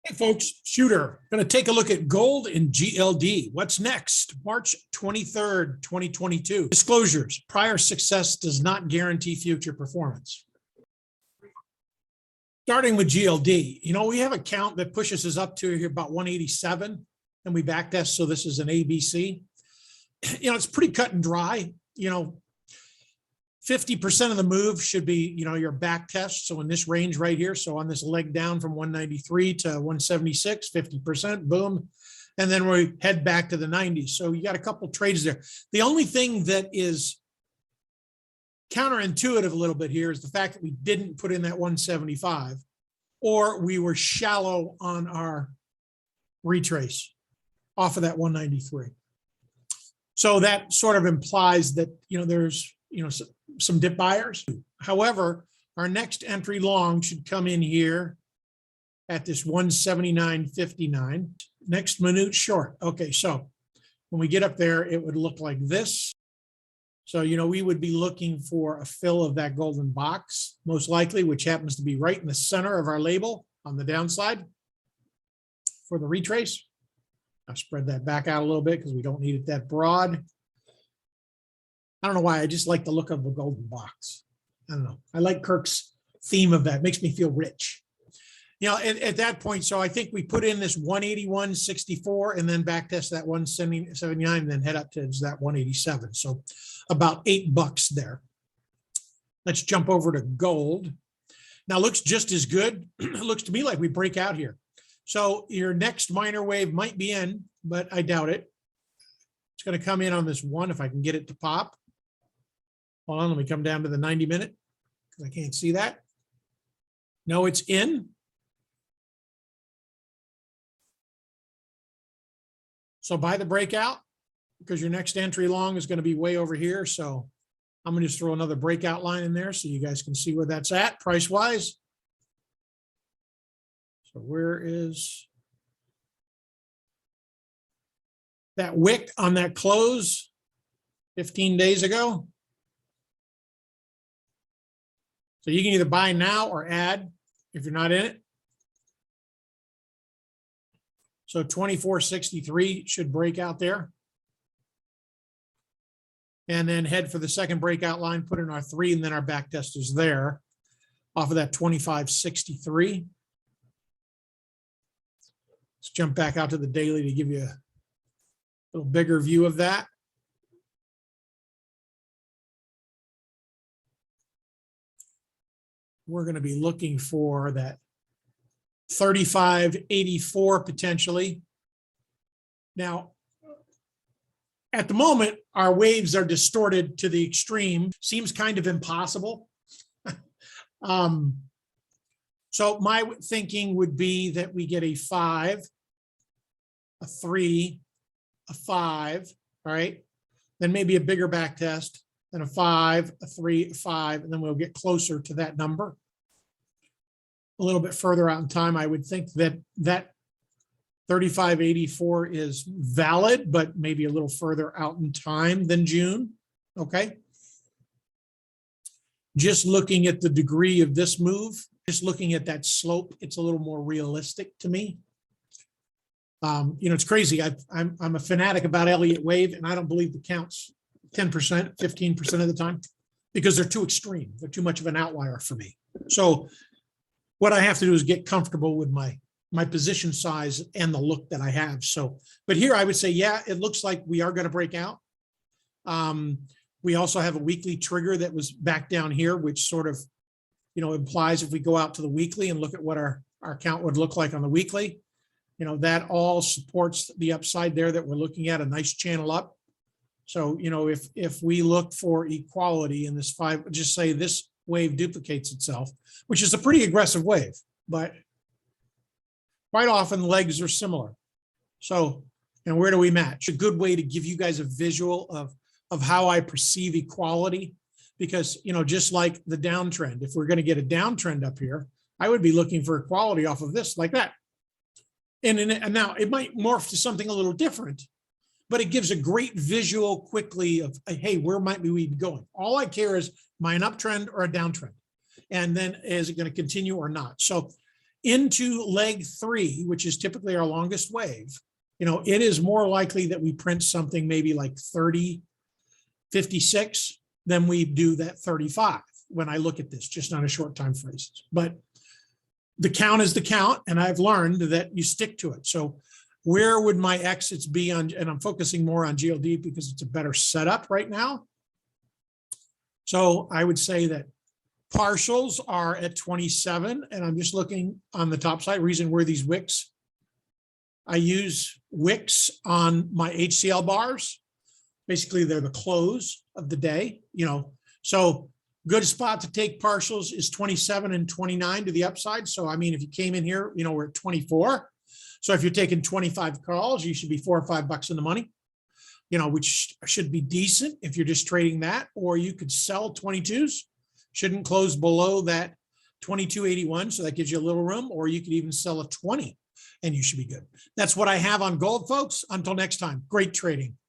Hey folks, Shooter. Going to take a look at gold in GLD. What's next? March 23rd, 2022. Disclosures. Prior success does not guarantee future performance. Starting with GLD, we have a count that pushes us up to about 187 and we backtest. So this is an ABC. It's pretty cut and dry. 50% of the move should be, your back test. So in this range right here, so on this leg down from 193 to 176, 50%, boom. And then we head back to the 90s. So you got a couple trades there. The only thing that is counterintuitive a little bit here is the fact that we didn't put in that 175 or we were shallow on our retrace off of that 193. So that sort of implies that, there's, some dip buyers. However, our next entry long should come in here at this 179.59. Next minute short. Okay, so when we get up there, it would look like this. So, we would be looking for a fill of that golden box, most likely, which happens to be right in the center of our label on the downside for the retrace. I'll spread that back out a little bit because we don't need it that broad. I don't know why. I just like the look of the golden box. I don't know. I like Kirk's theme of that. It makes me feel rich. At that point, so I think we put in this 181.64 and then back test that 179 and then head up to that 187. So about $8 there. Let's jump over to gold. Now looks just as good. It looks to me like we break out here. So your next minor wave might be in, but I doubt it. It's going to come in on this one if I can get it to pop. Hold on, let me come down to the 90 minute because I can't see that. No, it's in. So buy the breakout because your next entry long is going to be way over here. So I'm going to just throw another breakout line in there so you guys can see where that's at price wise. So where is that wick on that close 15 days ago? So you can either buy now or add if you're not in it. So 24.63 should break out there. And then head for the second breakout line, put in our 3, and then our back test is there off of that 25.63. Let's jump back out to the daily to give you a little bigger view of that. We're going to be looking for that 35.84 potentially. Now, at the moment, our waves are distorted to the extreme. Seems kind of impossible. So my thinking would be that we get a 5, a 3, a 5, right? Then maybe a bigger back test, then a 5, a 3, a 5, and then we'll get closer to that number. A little bit further out in time, I would think that that 35.84 is valid, but maybe a little further out in time than June. Okay. Just looking at the degree of this move, just looking at that slope, it's a little more realistic to me. It's crazy. I'm a fanatic about Elliott wave, and I don't believe the counts 10%, 15% of the time because they're too extreme. They're too much of an outlier for me. So what I have to do is get comfortable with my position size and the look that I have. So, but here I would say, yeah, it looks like we are going to break out. We also have a weekly trigger that was back down here, which sort of, implies if we go out to the weekly and look at what our count would look like on the weekly, that all supports the upside there that we're looking at, a nice channel up. So, if we look for equality in this 5, just say this wave duplicates itself, which is a pretty aggressive wave, but quite often legs are similar. So, and where do we match? A good way to give you guys a visual of how I perceive equality, because, just like the downtrend, if we're going to get a downtrend up here, I would be looking for equality off of this like that. And now it might morph to something a little different, but it gives a great visual quickly of, hey, where might we be going? All I care is, am I an uptrend or a downtrend? And then is it going to continue or not? So into leg 3, which is typically our longest wave, it is more likely that we print something maybe like 30.56 than we do that 35 when I look at this, just on a short time phrases. But the count is the count, and I've learned that you stick to it. So where would my exits be on, and I'm focusing more on GLD because it's a better setup right now. So I would say that partials are at 27, and I'm just looking on the top side, reason where these wicks. I use wicks on my HCL bars. Basically, they're the close of the day, so good spot to take partials is 27 and 29 to the upside. So, I mean, if you came in here, we're at 24. So if you're taking 25 calls, you should be $4 or $5 in the money, which should be decent if you're just trading that, or you could sell 22s, shouldn't close below that 22.81. So that gives you a little room, or you could even sell a 20 and you should be good. That's what I have on gold, folks. Until next time, great trading.